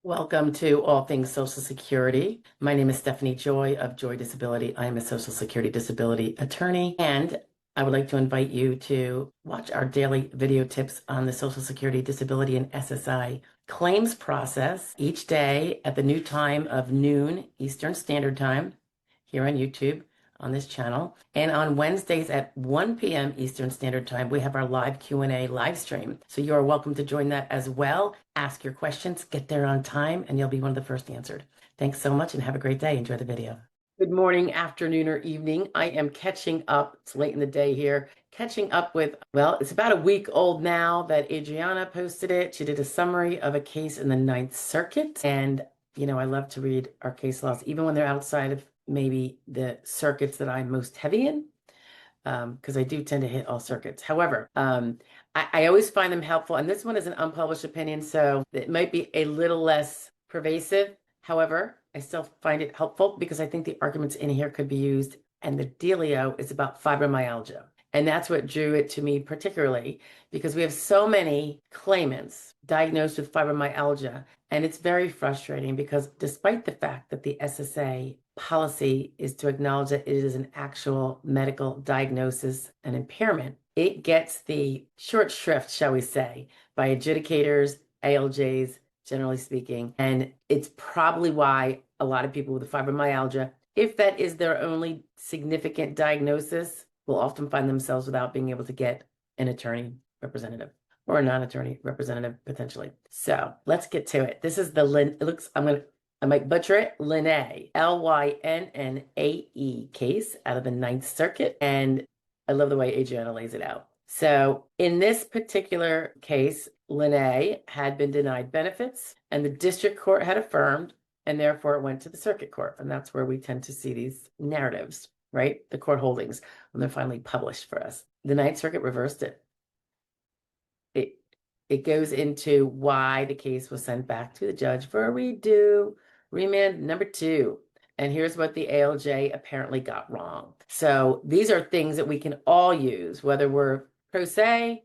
Welcome to All Things Social Security. My name is Stephanie Joy of Joy Disability. I am a Social Security disability attorney, and I would like to invite you to watch our daily video tips on the Social Security disability and SSI claims process each day at the new time of noon Eastern Standard Time here on YouTube on this channel. And on Wednesdays at 1 p.m. Eastern Standard Time, we have our live Q&A live stream. So you are welcome to join that as well. Ask your questions, get there on time, and you'll be one of the first answered. Thanks so much and have a great day. Enjoy the video. Good morning, afternoon, or evening. I am catching up. It's late in the day here. Catching up with, well, it's about a week old now that Adriana posted it. She did a summary of a case in the Ninth Circuit. And, I love to read our case laws, even when they're outside of maybe the circuits that I'm most heavy in, because I do tend to hit all circuits. However, I always find them helpful. And this one is an unpublished opinion, so it might be a little less pervasive. However, I still find it helpful because I think the arguments in here could be used. And the dealio is about fibromyalgia. And that's what drew it to me particularly, because we have so many claimants diagnosed with fibromyalgia. And it's very frustrating because despite the fact that the SSA policy is to acknowledge that it is an actual medical diagnosis and impairment, it gets the short shrift, shall we say, by adjudicators, ALJs, generally speaking. And it's probably why a lot of people with fibromyalgia, if that is their only significant diagnosis, will often find themselves without being able to get an attorney representative or a non-attorney representative potentially. So let's get to it. This is I might butcher it, Lynnae, Lynnae case out of the Ninth Circuit. And I love the way Adriana lays it out. So in this particular case, Lynnae had been denied benefits and the district court had affirmed, and therefore it went to the circuit court. And that's where we tend to see these narratives, right? The court holdings when they're finally published for us. The Ninth Circuit reversed it. It goes into why the case was sent back to the judge for a redo, remand number 2. And here's what the ALJ apparently got wrong. So these are things that we can all use, whether we're pro se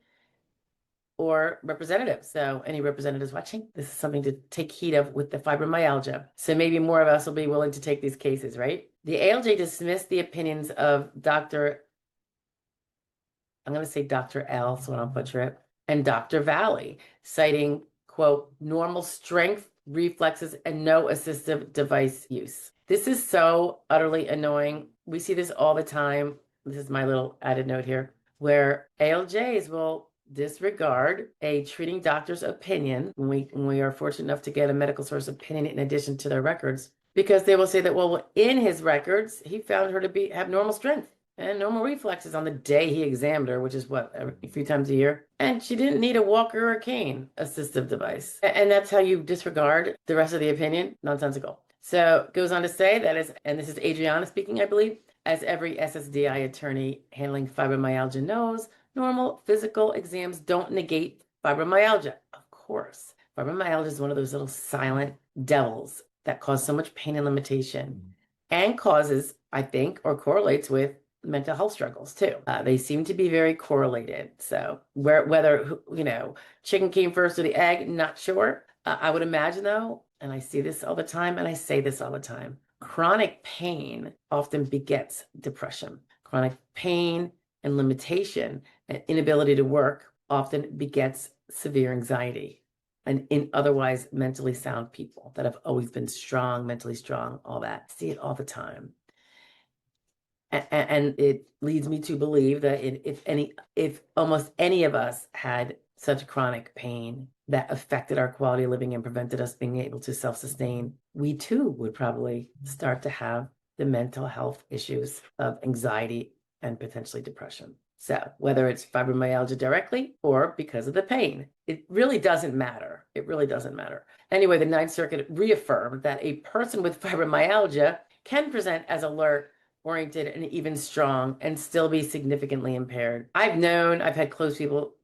or representatives. So any representatives watching, this is something to take heed of with the fibromyalgia. So maybe more of us will be willing to take these cases, right? The ALJ dismissed the opinions of I'm going to say Dr. L, so I don't butcher it, and Dr. Valley, citing, quote, normal strength, reflexes, and no assistive device use. This is so utterly annoying. We see this all the time. This is my little added note here, where ALJs will disregard a treating doctor's opinion when we are fortunate enough to get a medical source opinion in addition to their records, because they will say that, well, in his records, he found her to have normal strength and normal reflexes on the day he examined her, which is a few times a year. And she didn't need a walker or a cane assistive device. And that's how you disregard the rest of the opinion? Nonsensical. So it goes on to say that and this is Adriana speaking, I believe, as every SSDI attorney handling fibromyalgia knows, normal physical exams don't negate fibromyalgia. Of course. Fibromyalgia is one of those little silent devils that cause so much pain and limitation and causes, I think, or correlates with mental health struggles too. They seem to be very correlated. So whether, chicken came first or the egg, not sure. I would imagine though, and I see this all the time and I say this all the time, chronic pain often begets depression. Chronic pain and limitation and inability to work often begets severe anxiety. And in otherwise mentally sound people that have always been strong, mentally strong, all that. See it all the time. And it leads me to believe that if almost any of us had such chronic pain that affected our quality of living and prevented us being able to self-sustain, we too would probably start to have the mental health issues of anxiety and potentially depression. So whether it's fibromyalgia directly or because of the pain, it really doesn't matter. It really doesn't matter. Anyway, the Ninth Circuit reaffirmed that a person with fibromyalgia can present as alert, oriented, and even strong and still be significantly impaired. I've had close people,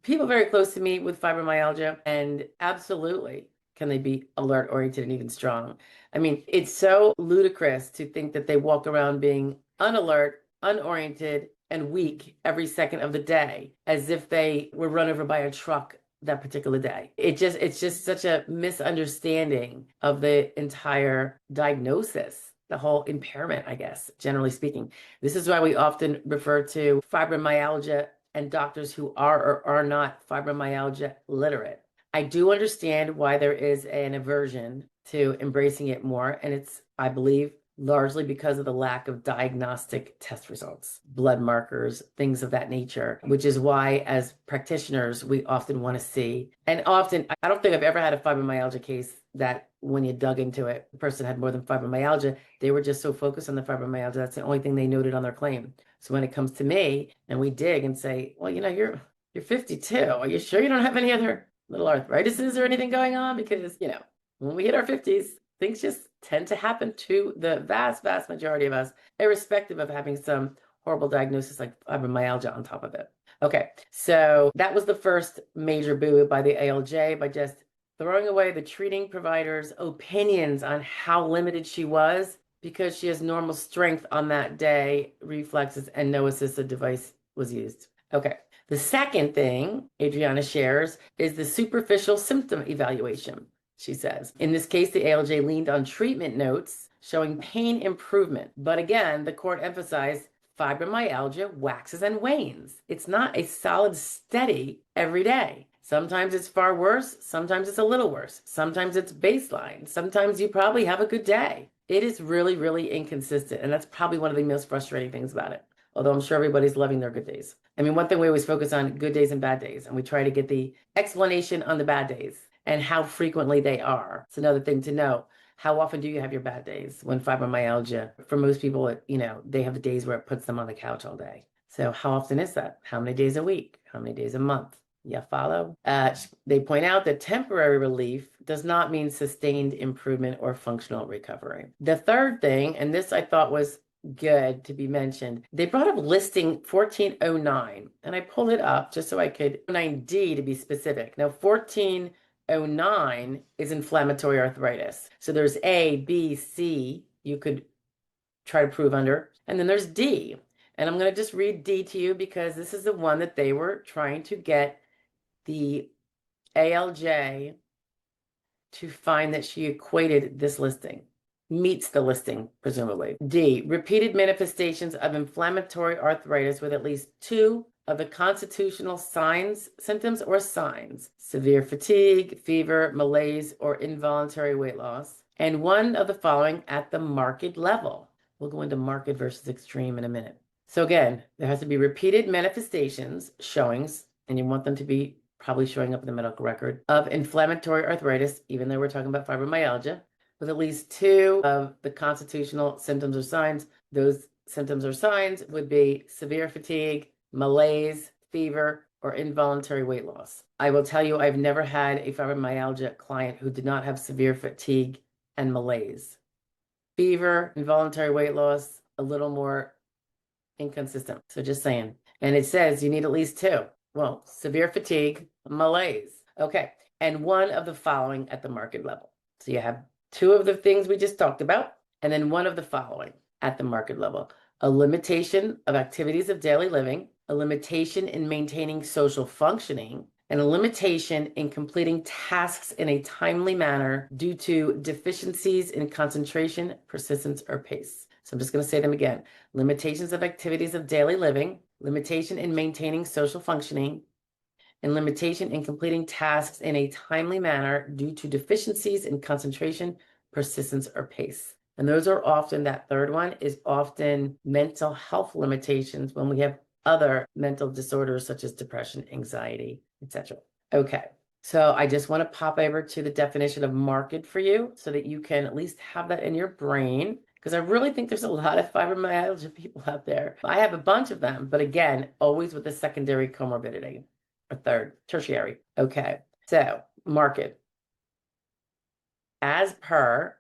people very close to me with fibromyalgia, and absolutely can they be alert, oriented, and even strong. I mean, it's so ludicrous to think that they walk around being unalert, unoriented, and weak every second of the day, as if they were run over by a truck that particular day. It's just such a misunderstanding of the entire diagnosis, the whole impairment, I guess, generally speaking. This is why we often refer to fibromyalgia and doctors who are or are not fibromyalgia literate. I do understand why there is an aversion to embracing it more, and it's, I believe, largely because of the lack of diagnostic test results, blood markers, things of that nature, which is why as practitioners, we often want to see. And often, I don't think I've ever had a fibromyalgia case that when you dug into it, the person had more than fibromyalgia. They were just so focused on the fibromyalgia. That's the only thing they noted on their claim. So when it comes to me and we dig and say, well, you're 52. Are you sure you don't have any other little arthritises or anything going on? Because, when we hit our 50s, things just tend to happen to the vast, vast majority of us, irrespective of having some horrible diagnosis like fibromyalgia on top of it. Okay, so that was the first major boo by the ALJ by just throwing away the treating provider's opinions on how limited she was because she has normal strength on that day, reflexes, and no assistive device was used. Okay, the second thing Adriana shares is the superficial symptom evaluation. She says, in this case, the ALJ leaned on treatment notes showing pain improvement. But again, the court emphasized fibromyalgia waxes and wanes. It's not a solid, steady every day. Sometimes it's far worse. Sometimes it's a little worse. Sometimes it's baseline. Sometimes you probably have a good day. It is really, really inconsistent. And that's probably one of the most frustrating things about it. Although I'm sure everybody's loving their good days. I mean, one thing we always focus on good days and bad days, and we try to get the explanation on the bad days and how frequently they are. It's another thing to know. How often do you have your bad days when fibromyalgia? For most people, they have the days where it puts them on the couch all day. So how often is that? How many days a week? How many days a month? Yeah, follow? They point out that temporary relief does not mean sustained improvement or functional recovery. The third thing, and this I thought was good to be mentioned, they brought up listing 1409, and I pulled it up just so I could, 9D to be specific. Now, 1409 is inflammatory arthritis. So there's A, B, C, you could try to prove under, and then there's D. And I'm going to just read D to you because this is the one that they were trying to get the ALJ to find that she equated this listing, meets the listing, presumably. D, repeated manifestations of inflammatory arthritis with at least 2 of the constitutional signs, symptoms, or signs: severe fatigue, fever, malaise, or involuntary weight loss, and 1 of the following at the marked level. We'll go into marked versus extreme in a minute. So again, there has to be repeated manifestations, showings, and you want them to be probably showing up in the medical record, of inflammatory arthritis, even though we're talking about fibromyalgia, with at least 2 of the constitutional symptoms or signs. Those symptoms or signs would be severe fatigue, malaise, fever, or involuntary weight loss. I will tell you, I've never had a fibromyalgia client who did not have severe fatigue and malaise. Fever, involuntary weight loss, a little more inconsistent. So just saying. And it says you need at least 2. Well, severe fatigue, malaise. Okay. And 1 of the following at the marked level. So you have 2 of the things we just talked about, and then 1 of the following at the marked level: a limitation of activities of daily living, a limitation in maintaining social functioning, and a limitation in completing tasks in a timely manner due to deficiencies in concentration, persistence, or pace. So I'm just going to say them again. Limitations of activities of daily living, limitation in maintaining social functioning, and limitation in completing tasks in a timely manner due to deficiencies in concentration, persistence, or pace. And those are often, that third one is often mental health limitations when we have other mental disorders such as depression, anxiety, etc. Okay, so I just want to pop over to the definition of marked for you so that you can at least have that in your brain, because I really think there's a lot of fibromyalgia people out there. I have a bunch of them, but again, always with a secondary comorbidity, or third, tertiary. Okay, so marked. As per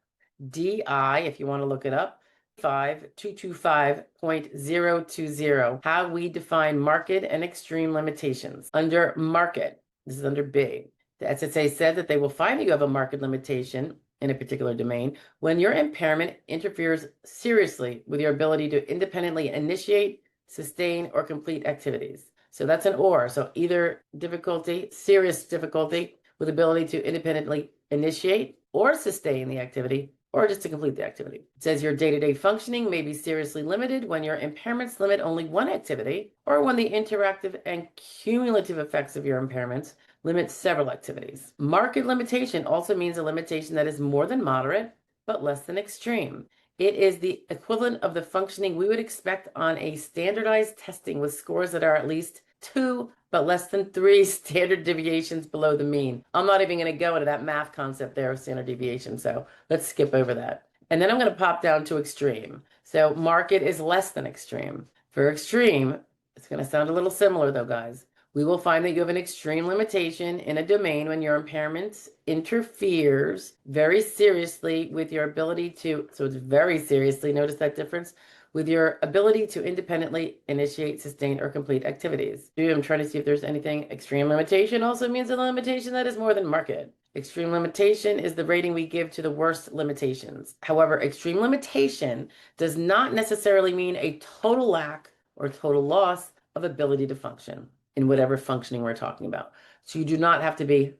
DI, if you want to look it up, 5225.020, how we define marked and extreme limitations. Under marked, this is under B. The SSA said that they will find that you have a marked limitation in a particular domain when your impairment interferes seriously with your ability to independently initiate, sustain, or complete activities. So that's an or. So either difficulty, serious difficulty with ability to independently initiate or sustain the activity, or just to complete the activity. It says your day-to-day functioning may be seriously limited when your impairments limit only one activity, or when the interactive and cumulative effects of your impairments limit several activities. Marked limitation also means a limitation that is more than moderate, but less than extreme. It is the equivalent of the functioning we would expect on a standardized testing with scores that are at least 2, but less than 3 standard deviations below the mean. I'm not even going to go into that math concept there of standard deviation, so let's skip over that. And then I'm going to pop down to extreme. So marked is less than extreme. For extreme, it's going to sound a little similar though, guys. We will find that you have an extreme limitation in a domain when your impairment interferes very seriously with your ability to, so it's very seriously, notice that difference, with your ability to independently initiate, sustain, or complete activities. I'm trying to see if there's anything. Extreme limitation also means a limitation that is more than marked. Extreme limitation is the rating we give to the worst limitations. However, extreme limitation does not necessarily mean a total lack or total loss of ability to function in whatever functioning we're talking about. So you do not have to be,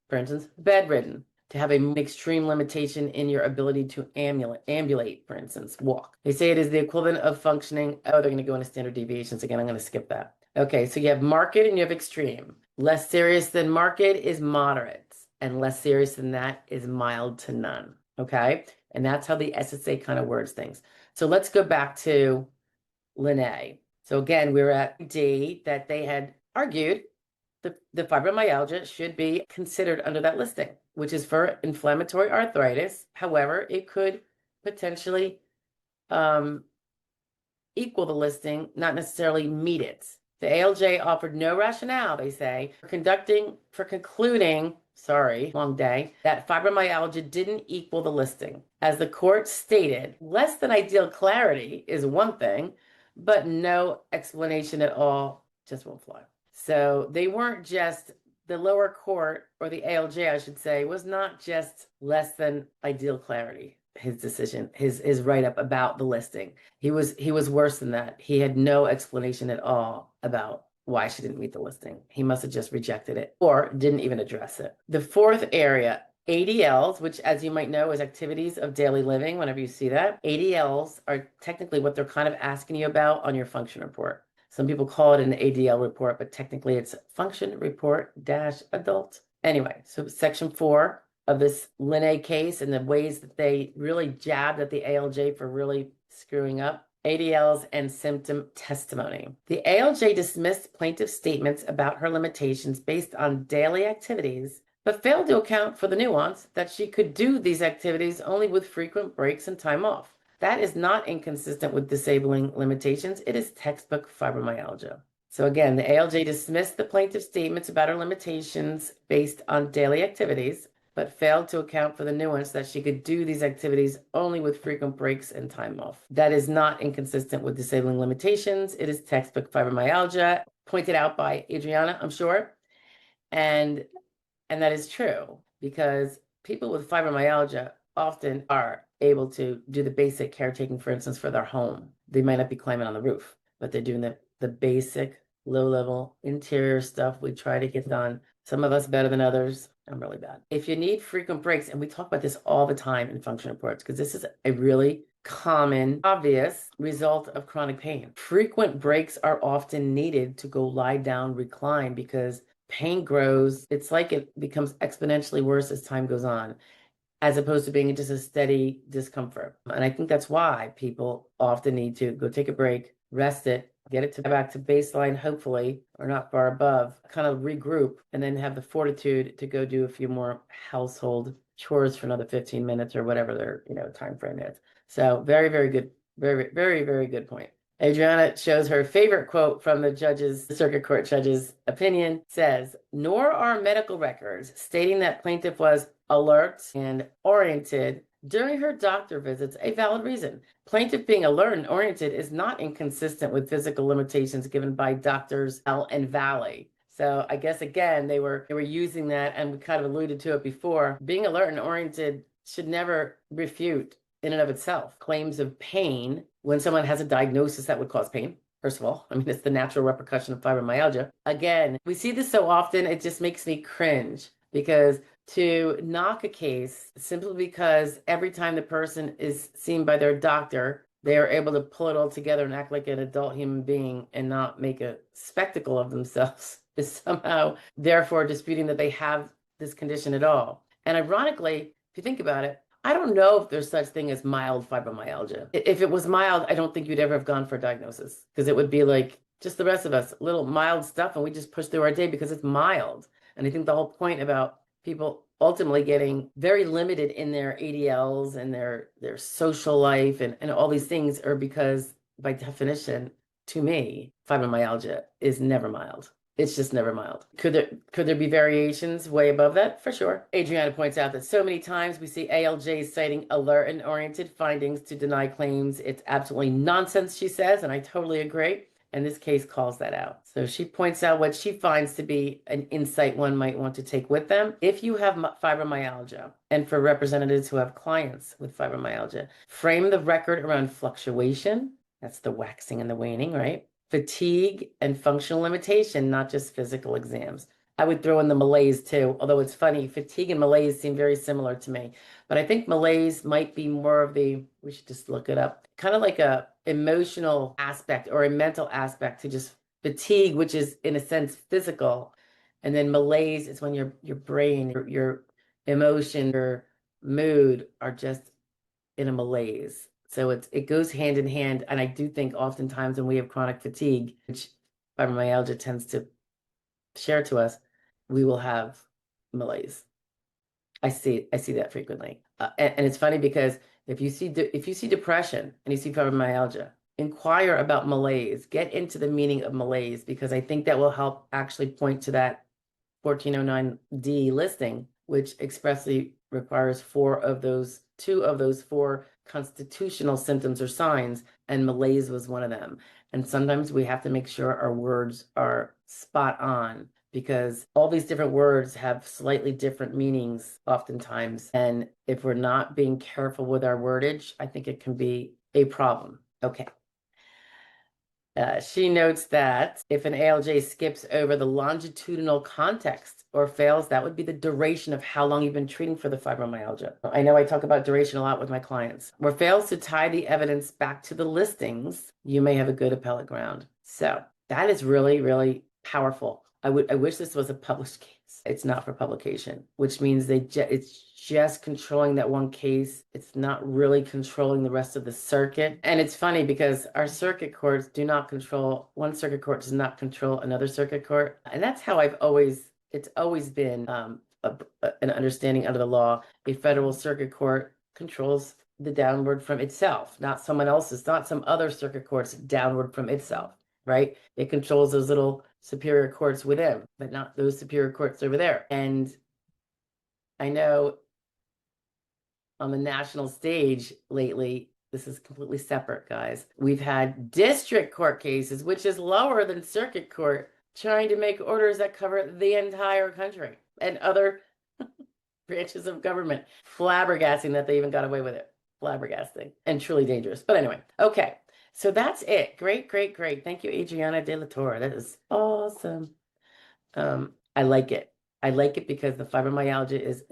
for instance, bedridden to have an extreme limitation in your ability to ambulate, for instance, walk. They say it is the equivalent of functioning. Oh, they're going to go into standard deviations again. I'm going to skip that. Okay, so you have marked and you have extreme. Less serious than marked is moderate, and less serious than that is mild to none. Okay, and that's how the SSA kind of words things. So let's go back to Lynnae. So again, we were at D that they had argued the fibromyalgia should be considered under that listing, which is for inflammatory arthritis. However, it could potentially equal the listing, not necessarily meet it. The ALJ offered no rationale, they say, for concluding, sorry, long day, that fibromyalgia didn't equal the listing. As the court stated, less than ideal clarity is one thing, but no explanation at all just won't fly. So they weren't just, the lower court, or the ALJ, I should say, was not just less than ideal clarity. His decision, his write-up about the listing. He was worse than that. He had no explanation at all about why she didn't meet the listing. He must have just rejected it or didn't even address it. The fourth area, ADLs, which as you might know is activities of daily living. Whenever you see that, ADLs are technically what they're kind of asking you about on your function report. Some people call it an ADL report, but technically it's function report - adult. Anyway, so section 4 of this Lynnae case and the ways that they really jabbed at the ALJ for really screwing up. ADLs and symptom testimony. The ALJ dismissed plaintiff's statements about her limitations based on daily activities, but failed to account for the nuance that she could do these activities only with frequent breaks and time off. That is not inconsistent with disabling limitations. It is textbook fibromyalgia. So again, the ALJ dismissed the plaintiff's statements about her limitations based on daily activities, but failed to account for the nuance that she could do these activities only with frequent breaks and time off. That is not inconsistent with disabling limitations. It is textbook fibromyalgia, pointed out by Adriana, I'm sure. And that is true because people with fibromyalgia often are able to do the basic caretaking, for instance, for their home. They might not be climbing on the roof, but they're doing the basic low-level interior stuff we try to get done. Some of us better than others. I'm really bad. If you need frequent breaks, and we talk about this all the time in function reports, because this is a really common, obvious result of chronic pain. Frequent breaks are often needed to go lie down, recline, because pain grows. It's like it becomes exponentially worse as time goes on, as opposed to being just a steady discomfort. And I think that's why people often need to go take a break, rest it, get it back to baseline, hopefully, or not far above, kind of regroup, and then have the fortitude to go do a few more household chores for another 15 minutes or whatever their time frame is. So very, very good, very, very, very good point. Adriana shows her favorite quote from the circuit court judge's opinion, says, "Nor are medical records stating that plaintiff was alert and oriented during her doctor visits a valid reason. Plaintiff being alert and oriented is not inconsistent with physical limitations given by doctors L and Valley." So I guess again they were using that, and we kind of alluded to it before. Being alert and oriented should never refute in and of itself claims of pain when someone has a diagnosis that would cause pain. First of all, I mean, it's the natural repercussion of fibromyalgia. Again, we see this so often, it just makes me cringe because to knock a case simply because every time the person is seen by their doctor, they are able to pull it all together and act like an adult human being and not make a spectacle of themselves is somehow therefore disputing that they have this condition at all. And ironically, if you think about it, I don't know if there's such thing as mild fibromyalgia. If it was mild, I don't think you'd ever have gone for a diagnosis because it would be like just the rest of us, little mild stuff, and we just push through our day because it's mild. And I think the whole point about people ultimately getting very limited in their ADLs and their social life and all these things are because by definition, to me, fibromyalgia is never mild. It's just never mild. Could there be variations way above that? For sure. Adriana points out that so many times we see ALJs citing alert and oriented findings to deny claims. It's absolutely nonsense, she says, and I totally agree. And this case calls that out. So she points out what she finds to be an insight one might want to take with them. If you have fibromyalgia, and for representatives who have clients with fibromyalgia, frame the record around fluctuation. That's the waxing and the waning, right? Fatigue and functional limitation, not just physical exams. I would throw in the malaise too, although it's funny, fatigue and malaise seem very similar to me. But I think malaise might be more of we should just look it up, kind of like a emotional aspect or a mental aspect to just fatigue, which is in a sense physical. And then malaise is when your brain, your emotion, your mood are just in a malaise. So it goes hand in hand. And I do think oftentimes when we have chronic fatigue, which fibromyalgia tends to share to us, we will have malaise. I see that frequently. And it's funny because if you see depression and you see fibromyalgia, inquire about malaise, get into the meaning of malaise, because I think that will help actually point to that 1409D listing, which expressly requires two of those four constitutional symptoms or signs, and malaise was one of them. And sometimes we have to make sure our words are spot on because all these different words have slightly different meanings oftentimes. And if we're not being careful with our wordage, I think it can be a problem. Okay. She notes that if an ALJ skips over the longitudinal context or fails, that would be the duration of how long you've been treating for the fibromyalgia. I know I talk about duration a lot with my clients. Or fails to tie the evidence back to the listings, you may have a good appellate ground. So that is really, really powerful. I wish this was a published case. It's not for publication, which means it's just controlling that one case. It's not really controlling the rest of the circuit. And it's funny because our circuit courts do not control, one circuit court does not control another circuit court. And that's how it's always been an understanding under the law. A federal circuit court controls the downward from itself, not someone else's, not some other circuit court's downward from itself, right? It controls those little superior courts within, but not those superior courts over there. And I know on the national stage lately, this is completely separate, guys. We've had district court cases, which is lower than circuit court, trying to make orders that cover the entire country and other branches of government. Flabbergasting that they even got away with it. Flabbergasting and truly dangerous. But anyway, okay. So that's it. Great, great, great. Thank you, Adriana de la Torre. That is awesome. I like it. I like it because the fibromyalgia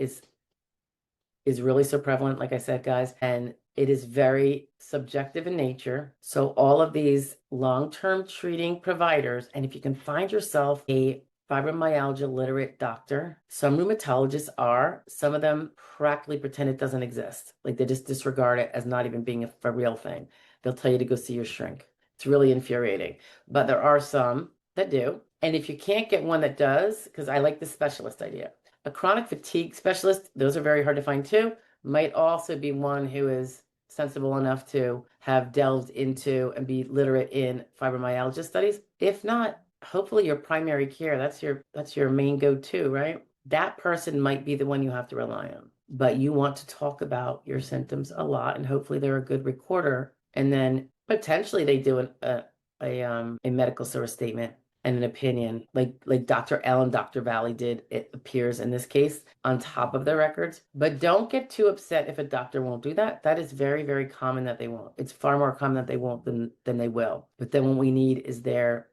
is really so prevalent, like I said, guys, and it is very subjective in nature. So all of these long-term treating providers, and if you can find yourself a fibromyalgia literate doctor, some rheumatologists are, some of them practically pretend it doesn't exist. Like they just disregard it as not even being a real thing. They'll tell you to go see your shrink. It's really infuriating. But there are some that do. And if you can't get one that does, because I like the specialist idea, a chronic fatigue specialist, those are very hard to find too, might also be one who is sensible enough to have delved into and be literate in fibromyalgia studies. If not, hopefully your primary care, that's your main go-to, right? That person might be the one you have to rely on. But you want to talk about your symptoms a lot, and hopefully they're a good recorder. And then potentially they do a medical source statement and an opinion, like Dr. L and Dr. Valley did, it appears in this case on top of the records. But don't get too upset if a doctor won't do that. That is very, very common that they won't. It's far more common that they won't than they will. But then what we need is their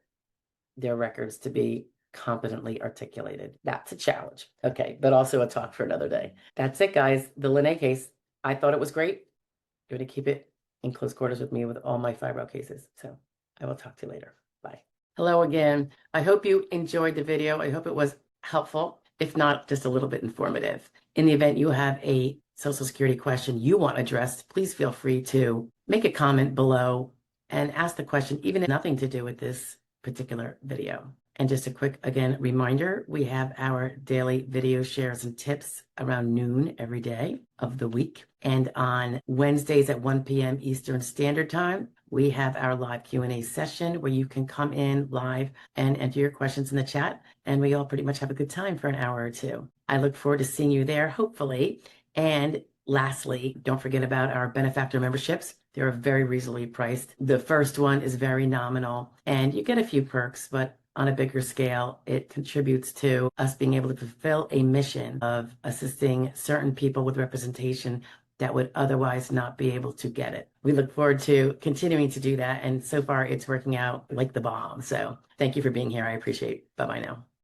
records to be competently articulated. That's a challenge. Okay, but also a talk for another day. That's it, guys. The Lynnae case, I thought it was great. You're going to keep it in close quarters with me with all my fibro cases. So I will talk to you later. Bye. Hello again. I hope you enjoyed the video. I hope it was helpful, if not just a little bit informative. In the event you have a Social Security question you want addressed, please feel free to make a comment below and ask the question, even if nothing to do with this particular video. And just a quick, again, reminder, we have our daily video shares and tips around noon every day of the week. And on Wednesdays at 1 p.m. Eastern Standard Time, we have our live Q&A session where you can come in live and enter your questions in the chat. And we all pretty much have a good time for an hour or two. I look forward to seeing you there, hopefully. And lastly, don't forget about our benefactor memberships. They're very reasonably priced. The first one is very nominal and you get a few perks, but on a bigger scale, it contributes to us being able to fulfill a mission of assisting certain people with representation that would otherwise not be able to get it. We look forward to continuing to do that. And so far it's working out like the bomb. So thank you for being here. I appreciate it. Bye-bye now.